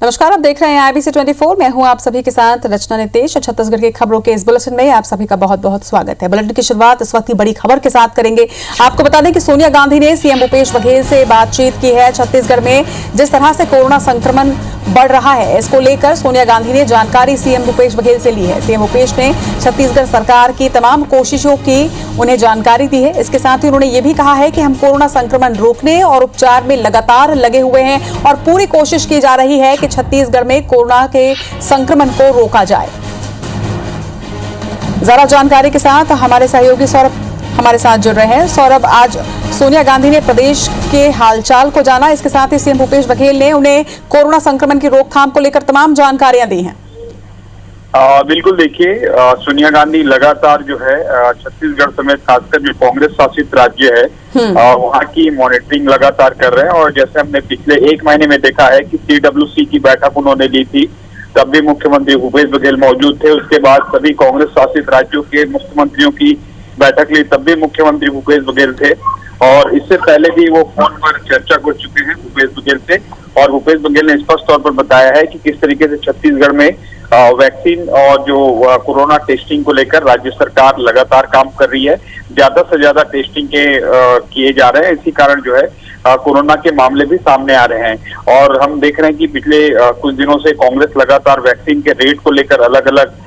नमस्कार, आप देख रहे हैं IBC 24। मैं हूं आप सभी के साथ रचना नितेश। छत्तीसगढ़ की खबरों के इस बुलेटिन में आप सभी का बहुत बहुत स्वागत है। बुलेटिन की शुरुआत इस वक्त की बड़ी खबर के साथ करेंगे। आपको बता दें कि सोनिया गांधी ने सीएम भूपेश बघेल से बातचीत की है। छत्तीसगढ़ में जिस तरह से कोरोना संक्रमण बढ़ रहा है, इसको लेकर सोनिया गांधी ने जानकारी सीएम भूपेश बघेल से ली है। सीएम भूपेश ने छत्तीसगढ़ सरकार की तमाम कोशिशों की उन्हें जानकारी दी है। इसके साथ ही उन्होंने ये भी कहा है कि हम कोरोना संक्रमण रोकने और उपचार में लगातार लगे हुए हैं और पूरी कोशिश की जा रही है कि छत्तीसगढ़ में कोरोना के संक्रमण को रोका जाए। जरा जानकारी के साथ हमारे सहयोगी सौरभ हमारे साथ जुड़ रहे हैं। सौरभ, आज सोनिया गांधी ने प्रदेश के हालचाल को जाना, इसके साथ ही सीएम भूपेश बघेल ने उन्हें कोरोना संक्रमण की रोकथाम को लेकर तमाम जानकारियां दी हैं। बिल्कुल, देखिए, सोनिया गांधी लगातार जो है छत्तीसगढ़ समेत खासकर जो कांग्रेस शासित राज्य है वहाँ की मॉनिटरिंग लगातार कर रहे हैं। और जैसे हमने पिछले एक महीने में देखा है कि CWC की बैठक उन्होंने ली थी, तब भी मुख्यमंत्री भूपेश बघेल मौजूद थे। उसके बाद सभी कांग्रेस शासित राज्यों के मुख्यमंत्रियों की बैठक ली, तब भी मुख्यमंत्री भूपेश बघेल थे। और इससे पहले भी वो फोन पर चर्चा कर चुके हैं भूपेश बघेल से। और भूपेश बघेल ने स्पष्ट तौर पर बताया है कि किस तरीके से छत्तीसगढ़ में वैक्सीन और जो कोरोना टेस्टिंग को लेकर राज्य सरकार लगातार काम कर रही है। ज्यादा से ज्यादा टेस्टिंग किए जा रहे हैं, इसी कारण जो है कोरोना के मामले भी सामने आ रहे हैं। और हम देख रहे हैं कि पिछले कुछ दिनों से कांग्रेस लगातार वैक्सीन के रेट को लेकर अलग अलग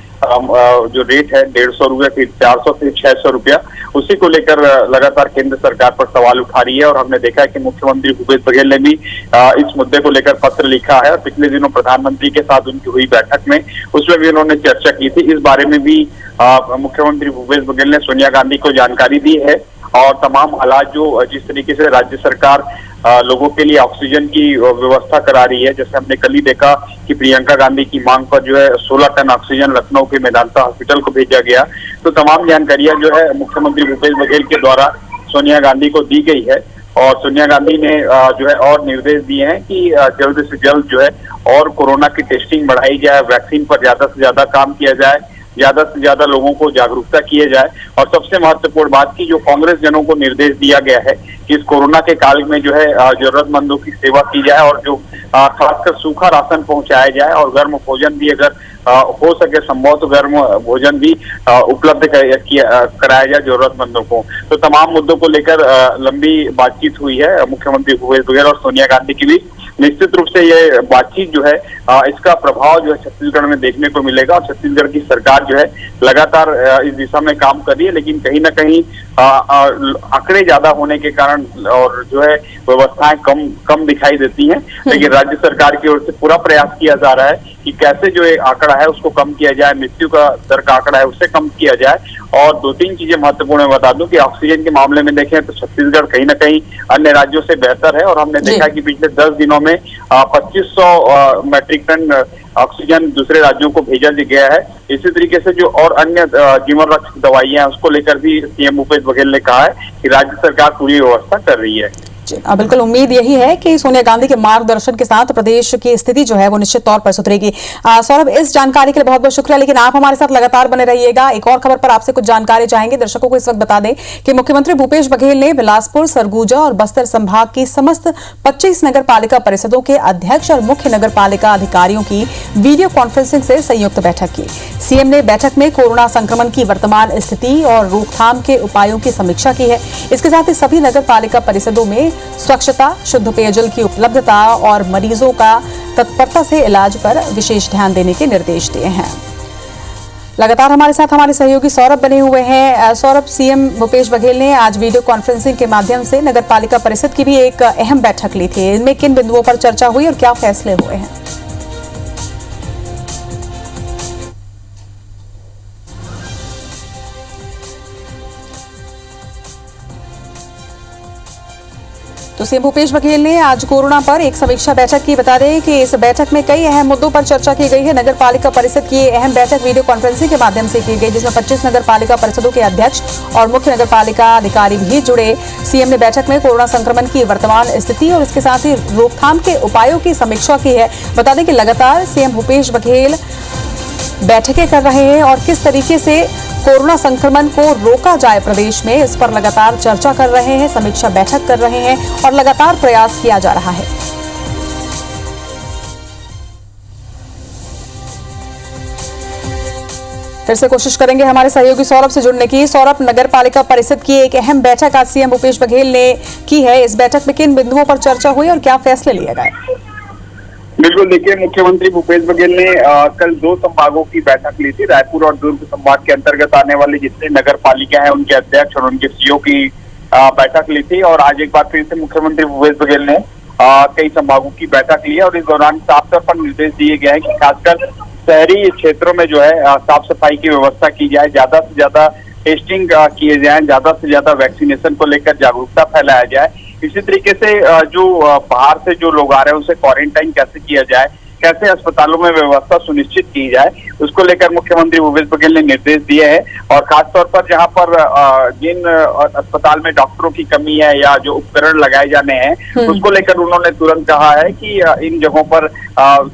जो रेट है 150 रुपया, फिर 400, फिर 600 रुपया, उसी को लेकर लगातार केंद्र सरकार पर सवाल उठा रही है। और हमने देखा है कि मुख्यमंत्री भूपेश बघेल ने भी इस मुद्दे को लेकर पत्र लिखा है। और पिछले दिनों प्रधानमंत्री के साथ उनकी हुई बैठक में उसमें भी उन्होंने चर्चा की थी। इस बारे में भी मुख्यमंत्री भूपेश बघेल ने सोनिया गांधी को जानकारी दी है। और तमाम हालात जो जिस तरीके से राज्य सरकार लोगों के लिए ऑक्सीजन की व्यवस्था करा रही है, जैसे हमने कल ही देखा कि प्रियंका गांधी की मांग पर जो है 16 टन ऑक्सीजन लखनऊ के मेदांता हॉस्पिटल को भेजा गया। तो तमाम जानकारियां जो है मुख्यमंत्री भूपेश बघेल के द्वारा सोनिया गांधी को दी गई है। और सोनिया गांधी ने जो है और निर्देश दिए हैं कि जल्द से जल्द जो है और कोरोना की टेस्टिंग बढ़ाई जाए, वैक्सीन पर ज्यादा से ज्यादा काम किया जाए, ज्यादा से ज्यादा लोगों को जागरूकता किए जाए। और सबसे महत्वपूर्ण बात की जो कांग्रेस जनों को निर्देश दिया गया है कि इस कोरोना के काल में जो है जरूरतमंदों की सेवा की जाए और जो खासकर सूखा राशन पहुंचाया जाए और गर्म भोजन भी अगर हो सके संभव तो गर्म भोजन भी उपलब्ध कराया जाए जरूरतमंदों को। तो तमाम मुद्दों को लेकर लंबी बातचीत हुई है मुख्यमंत्री भूपेश बघेल और सोनिया गांधी की भी। निश्चित रूप से ये बातचीत जो है इसका प्रभाव जो है छत्तीसगढ़ में देखने को मिलेगा। और छत्तीसगढ़ की सरकार जो है लगातार इस दिशा में काम कर रही है, लेकिन कहीं ना कहीं आंकड़े ज्यादा होने के कारण और जो है व्यवस्थाएं कम दिखाई देती हैं। लेकिन राज्य सरकार की ओर से पूरा प्रयास किया जा रहा है कि कैसे जो एक आंकड़ा है उसको कम किया जाए, मृत्यु का दर का आंकड़ा है उससे कम किया जाए। और दो तीन चीजें महत्वपूर्ण मैं बता दूं कि ऑक्सीजन के मामले में देखें तो छत्तीसगढ़ कहीं ना कहीं अन्य राज्यों से बेहतर है। और हमने देखा कि पिछले 10 दिनों में 2500 मैट्रिक टन ऑक्सीजन दूसरे राज्यों को भेजा गया है। इसी तरीके से जो और अन्य जीवन रक्षक दवाइयां हैं उसको लेकर भी सीएम भूपेश बघेल ने कहा है कि राज्य सरकार पूरी व्यवस्था कर रही है। बिल्कुल, उम्मीद यही है कि सोनिया गांधी के मार्गदर्शन के साथ प्रदेश की स्थिति जो है वो निश्चित तौर पर सुधरेगी। सौरभ, इस जानकारी के लिए बहुत बहुत शुक्रिया, लेकिन आप हमारे साथ लगातार बने रहिएगा। एक और खबर पर आपसे कुछ जानकारी चाहेंगे। दर्शकों को इस वक्त बता दें कि मुख्यमंत्री भूपेश बघेल ने बिलासपुर, सरगुजा और बस्तर संभाग की समस्त 25 नगर पालिका परिषदों के अध्यक्ष और मुख्य नगर पालिका अधिकारियों की वीडियो कॉन्फ्रेंसिंग से संयुक्त बैठक की। सीएम ने बैठक में कोरोना संक्रमण की वर्तमान स्थिति और रोकथाम के उपायों की समीक्षा की है। इसके साथ ही सभी नगर पालिका परिषदों में स्वच्छता, शुद्ध पेयजल की उपलब्धता और मरीजों का तत्परता से इलाज पर विशेष ध्यान देने के निर्देश दिए हैं। लगातार हमारे साथ हमारे सहयोगी सौरभ बने हुए हैं। सौरभ, सीएम भूपेश बघेल ने आज वीडियो कॉन्फ्रेंसिंग के माध्यम से नगर पालिका परिषद की भी एक अहम बैठक ली थी। इनमें किन बिंदुओं पर चर्चा हुई और क्या फैसले हुए हैं? तो सीएम भूपेश बघेल ने आज कोरोना पर एक समीक्षा बैठक की। बता दें कि इस बैठक में कई अहम मुद्दों पर चर्चा की गई है। नगर पालिका परिषद की अहम बैठक वीडियो कॉन्फ्रेंसिंग के माध्यम से की गई, जिसमें 25 नगर पालिका परिषदों के अध्यक्ष और मुख्य नगर पालिका अधिकारी भी जुड़े। सीएम ने बैठक में कोरोना संक्रमण की वर्तमान स्थिति और इसके साथ ही रोकथाम के उपायों की समीक्षा की है। बता दें कि लगातार सीएम भूपेश बघेल बैठकें कर रहे हैं और किस तरीके से कोरोना संक्रमण को रोका जाए प्रदेश में, इस पर लगातार चर्चा कर रहे हैं, समीक्षा बैठक कर रहे हैं और लगातार प्रयास किया जा रहा है। फिर से कोशिश करेंगे हमारे सहयोगी सौरभ से जुड़ने की। सौरभ, नगर पालिका परिषद की एक अहम बैठक आज सीएम भूपेश बघेल ने की है। इस बैठक में किन बिंदुओं पर चर्चा हुई और क्या फैसले लिए गए? बिल्कुल, देखिए, मुख्यमंत्री भूपेश बघेल ने कल 2 संभागों की बैठक ली थी। रायपुर और दुर्ग संभाग के अंतर्गत आने वाले जितने नगर पालिका है उनके अध्यक्ष और उनके सीईओ की बैठक ली थी। और आज एक बार फिर से मुख्यमंत्री भूपेश बघेल ने कई संभागों की बैठक ली है और इस दौरान साफ तौर पर निर्देश दिए गए हैं कि खासकर शहरी क्षेत्रों में जो है साफ सफाई की व्यवस्था की जाए, ज्यादा से ज्यादा टेस्टिंग किए जाए, ज्यादा से ज्यादा वैक्सीनेशन को लेकर जागरूकता फैलाया जाए। इसी तरीके से जो बाहर से जो लोग आ रहे हैं उसे क्वारंटाइन कैसे किया जाए, कैसे अस्पतालों में व्यवस्था सुनिश्चित की जाए, उसको लेकर मुख्यमंत्री भूपेश बघेल ने निर्देश दिए हैं। और खासतौर पर जहां पर जिन अस्पताल में डॉक्टरों की कमी है या जो उपकरण लगाए जाने हैं उसको लेकर उन्होंने तुरंत कहा है कि इन जगहों पर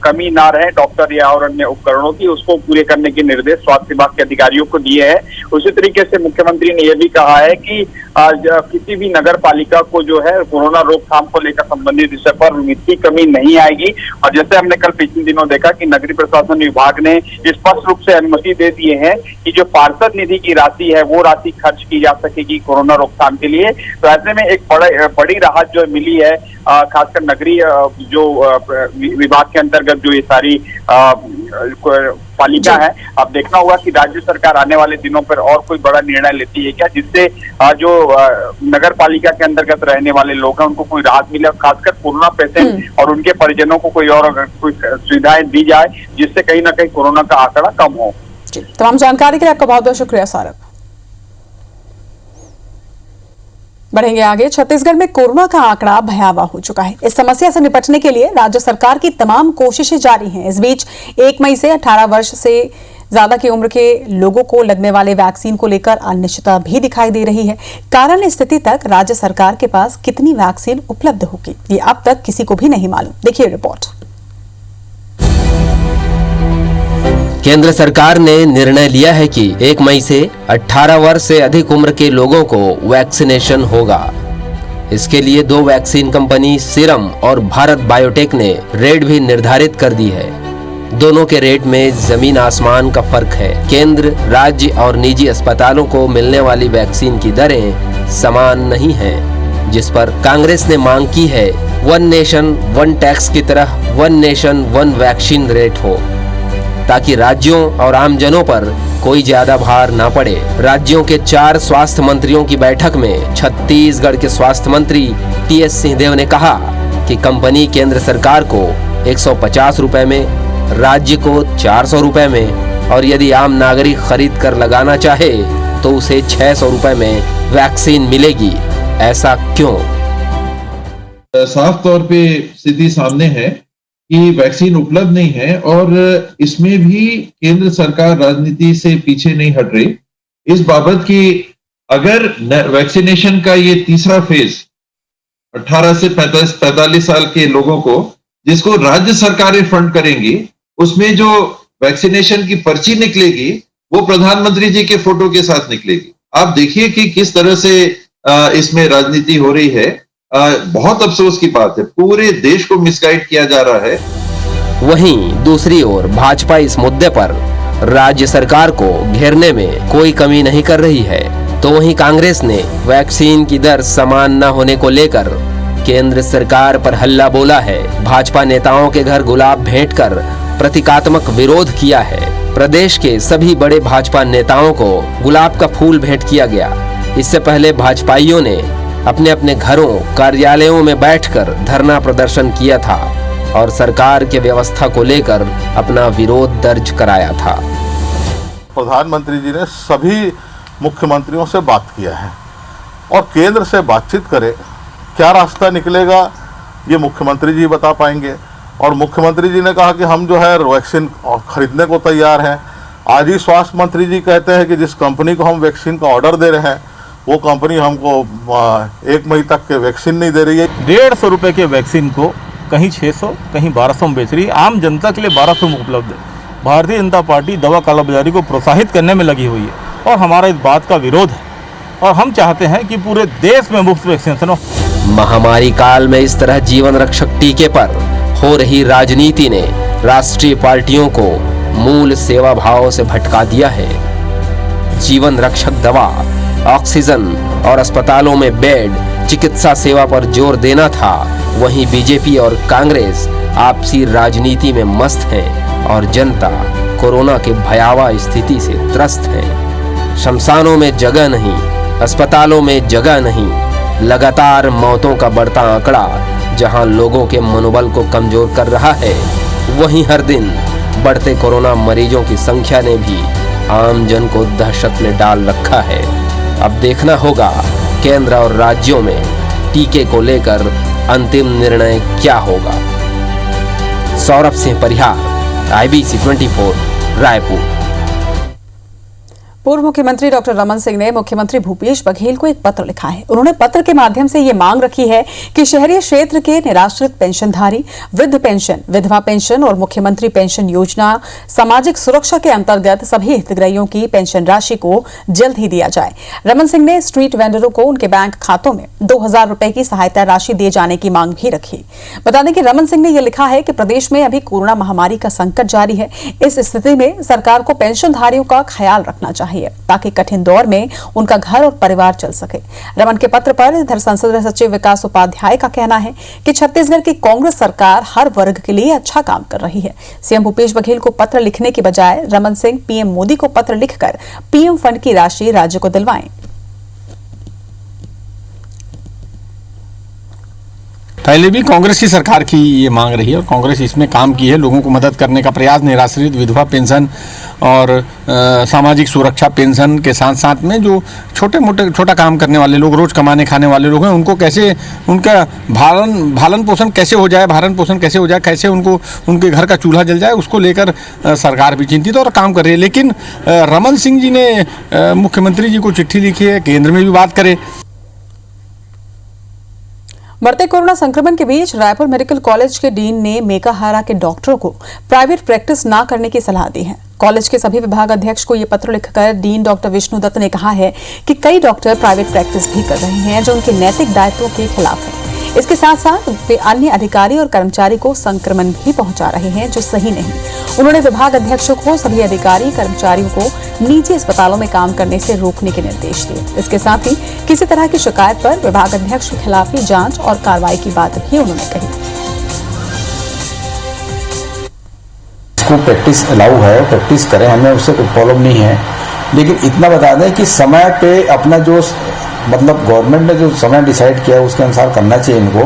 कमी ना रहे डॉक्टर या और अन्य उपकरणों की, उसको पूरे करने के निर्देश स्वास्थ्य विभाग के अधिकारियों को दिए हैं। उसी तरीके से मुख्यमंत्री ने यह भी कहा है कि किसी भी नगर पालिका को जो है कोरोना रोकथाम को लेकर संबंधित विषय पर वित्तीय कमी नहीं आएगी। और जैसे हमने कल पिछले दिनों देखा कि नगरीय प्रशासन विभाग ने स्पष्ट रूप से अनुमति दे दिए हैं कि जो पार्षद निधि की राशि है वो राशि खर्च की जा सकेगी कोरोना रोकथाम के लिए। तो ऐसे में एक बड़ी राहत जो मिली है खासकर नगरीय जो विभाग के अंतर्गत जो ये सारी पालिका है। अब देखना होगा कि राज्य सरकार आने वाले दिनों पर और कोई बड़ा निर्णय लेती है क्या, जिससे जो नगर पालिका के अंतर्गत रहने वाले लोग हैं उनको कोई राहत मिले, खासकर कोरोना पेशेंट और उनके परिजनों को कोई और कोई सुविधाएं दी जाए जिससे कहीं ना कहीं कोरोना का आंकड़ा कम हो। तमाम जानकारी के लिए आपका बहुत बहुत शुक्रिया सौरभ। बढ़ेंगे आगे। छत्तीसगढ़ में कोरोना का आंकड़ा भयावह हो चुका है। इस समस्या से निपटने के लिए राज्य सरकार की तमाम कोशिशें जारी हैं। इस बीच 1 मई से 18 वर्ष से ज्यादा की उम्र के लोगों को लगने वाले वैक्सीन को लेकर अनिश्चितता भी दिखाई दे रही है। कारण स्थिति तक राज्य सरकार के पास कितनी वैक्सीन उपलब्ध होगी ये अब तक किसी को भी नहीं मालूम। देखिए रिपोर्ट। केंद्र सरकार ने निर्णय लिया है कि 1 मई से 18 वर्ष से अधिक उम्र के लोगों को वैक्सीनेशन होगा। इसके लिए 2 वैक्सीन कंपनी सीरम और भारत बायोटेक ने रेट भी निर्धारित कर दी है। दोनों के रेट में जमीन आसमान का फर्क है। केंद्र, राज्य और निजी अस्पतालों को मिलने वाली वैक्सीन की दरें समान नहीं हैं, जिस पर कांग्रेस ने मांग की है 1 नेशन 1 टैक्स की तरह 1 नेशन 1 वैक्सीन रेट हो, ताकि राज्यों और आमजनों पर कोई ज्यादा भार ना पड़े। राज्यों के 4 स्वास्थ्य मंत्रियों की बैठक में छत्तीसगढ़ के स्वास्थ्य मंत्री टीएस सिंहदेव ने कहा कि कंपनी केंद्र सरकार को 150 रुपए में, राज्य को 400 रुपए में और यदि आम नागरिक खरीद कर लगाना चाहे तो उसे 600 रुपए में वैक्सीन मिलेगी। ऐसा क्यों? साफ तौर पे स्थिति सामने है कि वैक्सीन उपलब्ध नहीं है और इसमें भी केंद्र सरकार राजनीति से पीछे नहीं हट रही। इस बाबत कि अगर वैक्सीनेशन का ये तीसरा फेज 18 से 45 साल के लोगों को, जिसको राज्य सरकारें फंड करेंगी, उसमें जो वैक्सीनेशन की पर्ची निकलेगी वो प्रधानमंत्री जी के फोटो के साथ निकलेगी। आप देखिए कि किस तरह से इसमें राजनीति हो रही है। बहुत अफसोस की बात है, पूरे देश को मिसगाइड किया जा रहा है। वहीं दूसरी ओर भाजपा इस मुद्दे पर राज्य सरकार को घेरने में कोई कमी नहीं कर रही है। तो वहीं कांग्रेस ने वैक्सीन की दर समान न होने को लेकर केंद्र सरकार पर हल्ला बोला है। भाजपा नेताओं के घर गुलाब भेंट कर प्रतीकात्मक विरोध किया है। प्रदेश के सभी बड़े भाजपा नेताओं को गुलाब का फूल भेंट किया गया। इससे पहले भाजपाइयों ने अपने अपने घरों, कार्यालयों में बैठकर धरना प्रदर्शन किया था और सरकार के व्यवस्था को लेकर अपना विरोध दर्ज कराया था। प्रधानमंत्री जी ने सभी मुख्यमंत्रियों से बात किया है और केंद्र से बातचीत करे, क्या रास्ता निकलेगा ये मुख्यमंत्री जी बता पाएंगे। और मुख्यमंत्री जी ने कहा कि हम जो है वैक्सीन खरीदने को तैयार हैं। आज ही स्वास्थ्य मंत्री जी कहते हैं कि जिस कंपनी को हम वैक्सीन का ऑर्डर दे रहे हैं वो कंपनी हमको 1 मई तक के वैक्सीन नहीं दे रही है। 150 रुपये के वैक्सीन को कहीं 600 कहीं 1200 में बेच रही है। आम जनता के लिए 1200 में उपलब्ध है। भारतीय जनता पार्टी दवा कालाबाजारी को प्रोत्साहित करने में लगी हुई है और हमारा इस बात का विरोध है और हम चाहते हैं कि पूरे देश में मुफ्त वैक्सीनेशन हो। महामारी काल में इस तरह जीवन रक्षक टीके पर हो रही राजनीति ने राष्ट्रीय पार्टियों को मूल सेवा भाव से भटका दिया है। जीवन रक्षक दवा, ऑक्सीजन और अस्पतालों में बेड, चिकित्सा सेवा पर जोर देना था। वहीं बीजेपी और कांग्रेस आपसी राजनीति में मस्त हैं और जनता कोरोना के भयावह स्थिति से त्रस्त है। शमशानों में जगह नहीं, अस्पतालों में जगह नहीं, लगातार मौतों का बढ़ता आंकड़ा जहां लोगों के मनोबल को कमजोर कर रहा है, वहीं हर दिन बढ़ते कोरोना मरीजों की संख्या ने भी आम जन को दहशत में डाल रखा है। अब देखना होगा केंद्र और राज्यों में टीके को लेकर अंतिम निर्णय क्या होगा। सौरभ सिंह परिहार, IBC 24, रायपुर। पूर्व मुख्यमंत्री डॉक्टर रमन सिंह ने मुख्यमंत्री भूपेश बघेल को एक पत्र लिखा है। उन्होंने पत्र के माध्यम से ये मांग रखी है कि शहरी क्षेत्र के निराश्रित पेंशनधारी, वृद्ध पेंशन, विधवा पेंशन और मुख्यमंत्री पेंशन योजना सामाजिक सुरक्षा के अंतर्गत सभी हितग्राहियों की पेंशन राशि को जल्द ही दिया जाए। रमन सिंह ने स्ट्रीट वेंडरों को उनके बैंक खातों में 2000 रुपए की सहायता राशि दिए जाने की मांग भी रखी। बता दें कि रमन सिंह ने यह लिखा है कि प्रदेश में अभी कोरोना महामारी का संकट जारी है। इस स्थिति में सरकार को पेंशनधारियों का ख्याल रखना चाहिए ताकि कठिन दौर में उनका घर और परिवार चल सके। रमन के पत्र पर इधर संसदीय सचिव विकास उपाध्याय का कहना है कि छत्तीसगढ़ की कांग्रेस सरकार हर वर्ग के लिए अच्छा काम कर रही है। सीएम भूपेश बघेल को पत्र लिखने के बजाय रमन सिंह पीएम मोदी को पत्र लिखकर पीएम फंड की राशि राज्य को दिलवाएं। पहले भी कांग्रेस की सरकार की ये मांग रही है और कांग्रेस इसमें काम की है। लोगों को मदद करने का प्रयास, निराश्रित विधवा पेंशन और सामाजिक सुरक्षा पेंशन के साथ साथ में जो छोटा काम करने वाले लोग, रोज कमाने खाने वाले लोग हैं, उनको कैसे उनका भरण पोषण कैसे हो जाए, कैसे उनको उनके घर का चूल्हा जल जाए, उसको लेकर सरकार भी चिंतित और काम कर रही है। लेकिन रमन सिंह जी ने मुख्यमंत्री जी को चिट्ठी लिखी है, केंद्र में भी बात करे। बढ़ते कोरोना संक्रमण के बीच रायपुर मेडिकल कॉलेज के डीन ने मेकाहारा के डॉक्टरों को प्राइवेट प्रैक्टिस न करने की सलाह दी है। कॉलेज के सभी विभाग अध्यक्ष को यह पत्र लिखकर डीन डॉक्टर विष्णु दत्त ने कहा है कि कई डॉक्टर प्राइवेट प्रैक्टिस भी कर रहे हैं जो उनके नैतिक दायित्वों के खिलाफ है। इसके साथ साथ वे अन्य अधिकारी और कर्मचारी को संक्रमण भी पहुंचा रहे हैं जो सही नहीं। उन्होंने विभाग अध्यक्षों को सभी अधिकारी कर्मचारियों को निजी अस्पतालों में काम करने से रोकने के निर्देश दिए। इसके साथ ही किसी तरह की शिकायत पर विभाग अध्यक्ष के खिलाफ ही जांच और कार्रवाई की बात भी उन्होंने कही। इसको प्रैक्टिस अलाउ है, प्रैक्टिस करें, हमें उससे कोई प्रॉब्लम नहीं है। लेकिन इतना बता दें कि समय पे अपना जो गवर्नमेंट ने जो समय डिसाइड किया है उसके अनुसार करना चाहिए इनको।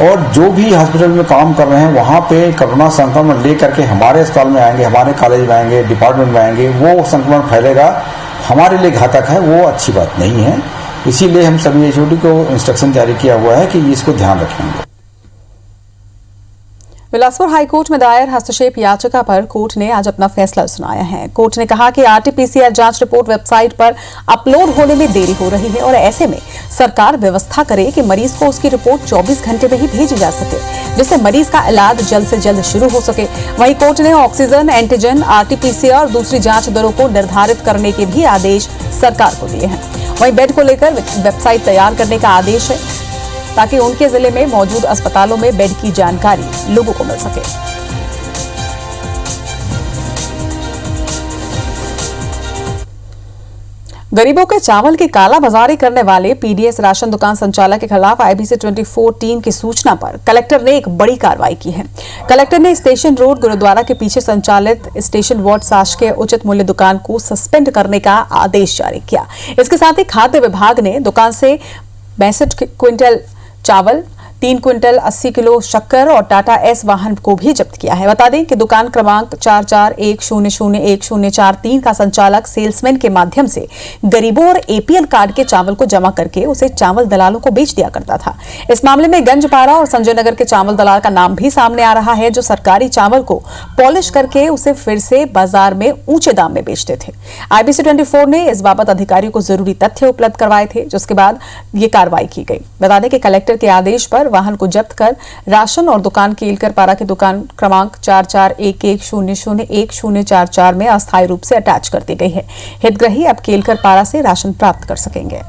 और जो भी हॉस्पिटल में काम कर रहे हैं वहाँ पे कोरोना संक्रमण ले करके हमारे अस्पताल में आएंगे, हमारे कॉलेज में आएंगे, डिपार्टमेंट में आएंगे, वो संक्रमण फैलेगा, हमारे लिए घातक है, वो अच्छी बात नहीं है। इसीलिए हम सभी HOD को इंस्ट्रक्शन जारी किया हुआ है कि इसको ध्यान रखेंगे। बिलासपुर हाईकोर्ट में दायर हस्तक्षेप याचिका पर कोर्ट ने आज अपना फैसला सुनाया है। कोर्ट ने कहा कि RT-PCR जांच रिपोर्ट वेबसाइट पर अपलोड होने में देरी हो रही है और ऐसे में सरकार व्यवस्था करे कि मरीज को उसकी रिपोर्ट 24 घंटे में ही भेजी जा सके, जिससे मरीज का इलाज जल्द से जल्द शुरू हो सके। वहीं कोर्ट ने ऑक्सीजन, एंटीजन, RT-PCR और दूसरी जांच दरों को निर्धारित करने के भी आदेश सरकार को दिए हैं। वहीं बेड को लेकर वेबसाइट तैयार करने का आदेश है ताकि उनके जिले में मौजूद अस्पतालों में बेड की जानकारी लोगों को मिल सके। गरीबों के चावल की कालाबाजारी करने वाले PDS राशन दुकान संचालक के खिलाफ IBC 24 टीम की सूचना पर कलेक्टर ने एक बड़ी कार्रवाई की है। कलेक्टर ने स्टेशन रोड गुरुद्वारा के पीछे संचालित स्टेशन वार्ड शासकीय उचित मूल्य दुकान को सस्पेंड करने का आदेश जारी किया। इसके साथ ही खाद्य विभाग ने दुकान से 62 क्विंटल चावल, 3 क्विंटल 80 किलो शक्कर और टाटा S वाहन को भी जब्त किया है। बता दें कि दुकान क्रमांक 44100104 का संचालक सेल्समैन के माध्यम से गरीबों और APL कार्ड के चावल को जमा करके उसे चावल दलालों को बेच दिया करता था। इस मामले में गंजपारा और संजय नगर के चावल दलाल का नाम भी सामने आ रहा है जो सरकारी चावल को पॉलिश करके उसे फिर से बाजार में ऊंचे दाम में बेचते थे। IBC 24 ने इस बाबत अधिकारियों को जरूरी तथ्य उपलब्ध करवाए थे, जिसके बाद ये कार्रवाई की गई। बता दें कि कलेक्टर के आदेश पर वाहन को जब्त कर राशन और दुकान केलकर पारा की दुकान क्रमांक 4411001044 में अस्थायी रूप से अटैच कर दी गई है। हितग्राही अब केलकर पारा से राशन प्राप्त कर सकेंगे।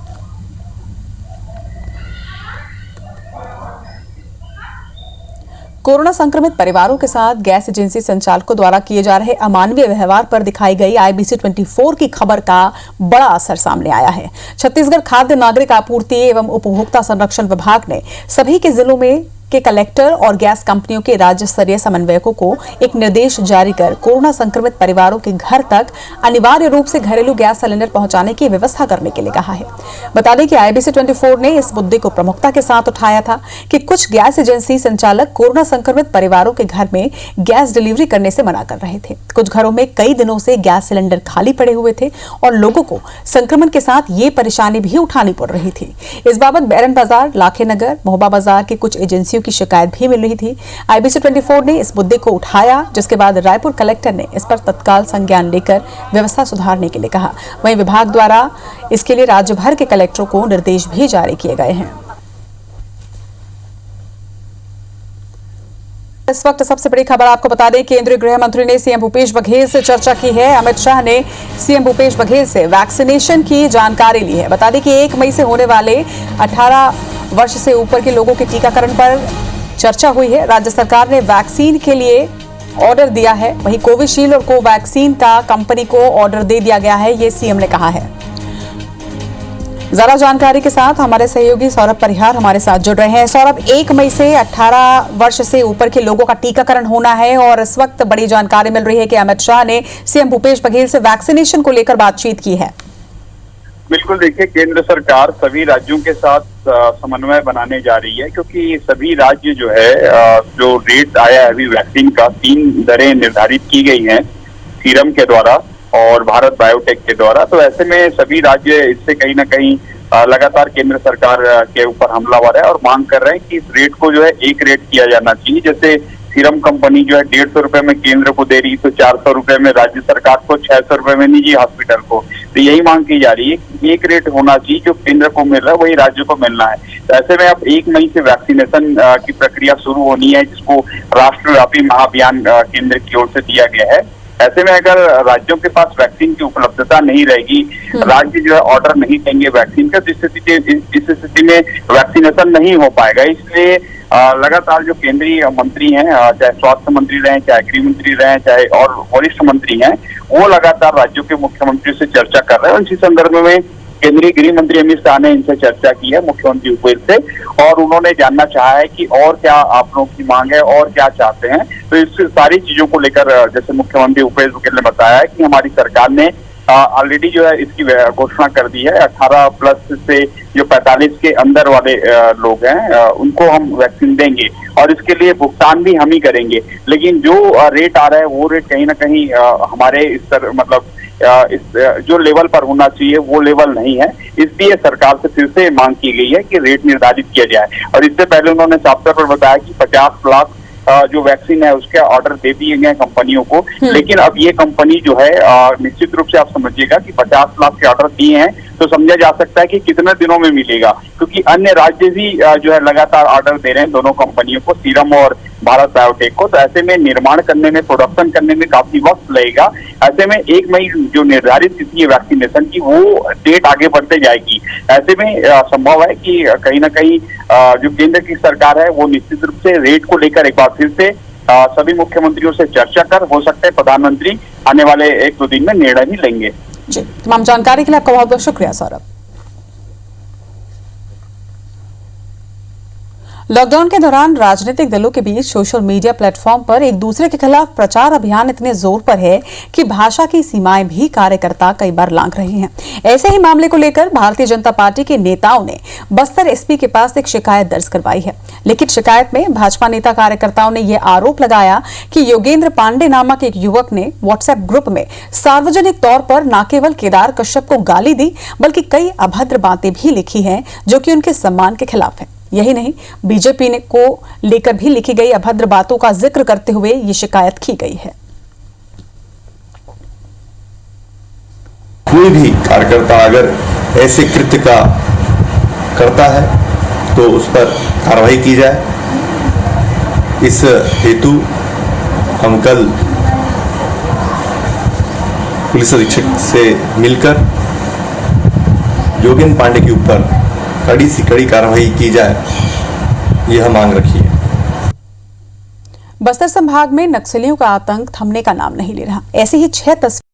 कोरोना संक्रमित परिवारों के साथ गैस एजेंसी संचालकों द्वारा किए जा रहे अमानवीय व्यवहार पर दिखाई गई IBC 24 की खबर का बड़ा असर सामने आया है। छत्तीसगढ़ खाद्य नागरिक आपूर्ति एवं उपभोक्ता संरक्षण विभाग ने सभी के जिलों में के कलेक्टर और गैस कंपनियों के राज्य स्तरीय समन्वयकों को एक निर्देश जारी कर कोरोना संक्रमित परिवारों के घर तक अनिवार्य रूप से घरेलू गैस सिलेंडर पहुंचाने की व्यवस्था करने के लिए कहा है। बता दें कि IBC 24 ने इस मुद्दे को प्रमुखता के साथ उठाया था कि कुछ गैस एजेंसी संचालक कोरोना संक्रमित परिवारों के घर में गैस डिलीवरी करने से मना कर रहे थे। कुछ घरों में कई दिनों से गैस सिलेंडर खाली पड़े हुए थे और लोगों को संक्रमण के साथ ये परेशानी भी उठानी पड़ रही थी। इस बाबत बैरन बाजार, लाखेनगर, महोबा बाजार की कुछ एजेंसियों की शिकायत भी मिल रही थी। IBC 24 ने इस मुद्दे को उठाया, जिसके बाद रायपुर कलेक्टर ने इस पर तत्काल संज्ञान लेकर व्यवस्था सुधारने के लिए कहा। वहीं विभाग द्वारा इसके लिए राज्य भर के कलेक्टरों को निर्देश भी जारी किए गए हैं। इस वक्त सबसे बड़ी खबर आपको बता दें, केंद्रीय गृह मंत्री ने सीएम भूपेश बघेल से चर्चा की है। अमित शाह ने सीएम भूपेश बघेल से वैक्सीनेशन की जानकारी ली है। बता दें कि 1 मई से होने वाले 18 वर्ष से ऊपर के लोगों के टीकाकरण पर चर्चा हुई है। राज्य सरकार ने वैक्सीन के लिए ऑर्डर दिया है। वहीं कोविशील्ड और कोवैक्सीन का कंपनी को ऑर्डर दे दिया गया है, ये सीएम ने कहा है। ज्यादा जानकारी के साथ हमारे सहयोगी सौरभ परिहार हमारे साथ जुड़ रहे हैं। सौरभ, 1 मई से 18 वर्ष से ऊपर के लोगों का टीकाकरण होना है और इस वक्त बड़ी जानकारी मिल रही है कि अमित शाह ने सीएम भूपेश बघेल से वैक्सीनेशन को लेकर बातचीत की है। बिल्कुल, देखिए, केंद्र सरकार सभी राज्यों के साथ समन्वय बनाने जा रही है, क्योंकि सभी राज्य जो है जो रेट आया है अभी वैक्सीन का, 3 दरें निर्धारित की गई हैं सीरम के द्वारा और भारत बायोटेक के द्वारा। तो ऐसे में सभी राज्य इससे कहीं ना कहीं लगातार केंद्र सरकार के ऊपर हमलावर है और मांग कर रहे हैं कि इस रेट को जो है एक रेट किया जाना चाहिए। जैसे सीरम कंपनी जो है 150 रुपए में केंद्र को दे रही, तो 400 रुपए में राज्य सरकार को, 600 रुपए में निजी हॉस्पिटल को। तो यही मांग की जा रही है कि एक रेट होना चाहिए, जो केंद्र को मिल रहा है वही राज्य को मिलना है। तो ऐसे में अब 1 मई से वैक्सीनेशन की प्रक्रिया शुरू होनी है, जिसको राष्ट्रव्यापी महाअभियान केंद्र की ओर से दिया गया है। ऐसे में अगर राज्यों के पास वैक्सीन की उपलब्धता नहीं रहेगी, राज्य जो है ऑर्डर नहीं देंगे वैक्सीन का, इस स्थिति में वैक्सीनेशन नहीं हो पाएगा। इसलिए लगातार जो केंद्रीय मंत्री हैं, चाहे स्वास्थ्य मंत्री रहे, चाहे गृह मंत्री रहे, चाहे और वरिष्ठ मंत्री हैं, वो लगातार राज्यों के मुख्यमंत्रियों से चर्चा कर रहे हैं। इसी संदर्भ में केंद्रीय गृह मंत्री अमित शाह ने इनसे चर्चा की है, मुख्यमंत्री भूपेश से, और उन्होंने जानना चाहा है कि और क्या आप लोगों की मांग है और क्या चाहते हैं। तो इस सारी चीजों को लेकर जैसे मुख्यमंत्री भूपेश बघेल ने बताया है कि हमारी सरकार ने ऑलरेडी जो है इसकी घोषणा कर दी है। 18 प्लस से जो 45 के अंदर वाले लोग हैं उनको हम वैक्सीन देंगे और इसके लिए भुगतान भी हम ही करेंगे। लेकिन जो रेट आ रहा है वो रेट कहीं ना कहीं हमारे इस जो लेवल पर होना चाहिए वो लेवल नहीं है। इसलिए सरकार से फिर से मांग की गई है कि रेट निर्धारित किया जाए। और इससे पहले उन्होंने साफ तौर पर बताया कि 50 लाख जो वैक्सीन है उसके ऑर्डर दे दिए गए कंपनियों को। लेकिन अब ये कंपनी जो है निश्चित रूप से आप समझिएगा कि 50 लाख के ऑर्डर दिए हैं, तो समझा जा सकता है कि कितने दिनों में मिलेगा, क्योंकि अन्य राज्य भी जो है लगातार ऑर्डर दे रहे हैं दोनों कंपनियों को, सीरम और भारत बायोटेक को। तो ऐसे में निर्माण करने में, प्रोडक्शन करने में काफी वक्त लगेगा। ऐसे में 1 मई जो निर्धारित तिथि है वैक्सीनेशन की, वो डेट आगे बढ़ते जाएगी। ऐसे में संभव है कि कहीं ना कहीं जो केंद्र की सरकार है वो निश्चित रूप से रेट को लेकर एक बार फिर से सभी मुख्यमंत्रियों से चर्चा कर, हो सकता है प्रधानमंत्री आने वाले 1-2 दिन में निर्णय भी लेंगे। जी, तमाम जानकारी के लिए आपका बहुत बहुत शुक्रिया सौरभ। लॉकडाउन के दौरान राजनीतिक दलों के बीच सोशल मीडिया प्लेटफॉर्म पर एक दूसरे के खिलाफ प्रचार अभियान इतने जोर पर है कि भाषा की सीमाएं भी कार्यकर्ता कई बार लांघ रहे हैं। ऐसे ही मामले को लेकर भारतीय जनता पार्टी के नेताओं ने बस्तर एसपी के पास एक शिकायत दर्ज करवाई है। लिखित शिकायत में भाजपा नेता कार्यकर्ताओं ने यह आरोप लगाया कि योगेंद्र पांडे नामक एक युवक ने व्हाट्सएप ग्रुप में सार्वजनिक तौर पर न केवल केदार कश्यप को गाली दी, बल्कि कई अभद्र बातें भी लिखी हैं जो कि उनके सम्मान के खिलाफ है। यही नहीं, बीजेपी को लेकर भी लिखी गई अभद्र बातों का जिक्र करते हुए ये शिकायत की गई है। कोई भी कार्यकर्ता अगर ऐसे कृत्य का करता है तो उस पर कार्रवाई की जाए। इस हेतु हम कल पुलिस अधीक्षक से मिलकर योगेंद्र पांडे के ऊपर कड़ी से कड़ी कार्रवाई की जाए, यह मांग रखी है। बस्तर संभाग में नक्सलियों का आतंक थमने का नाम नहीं ले रहा। ऐसी ही 6 तस्वीरें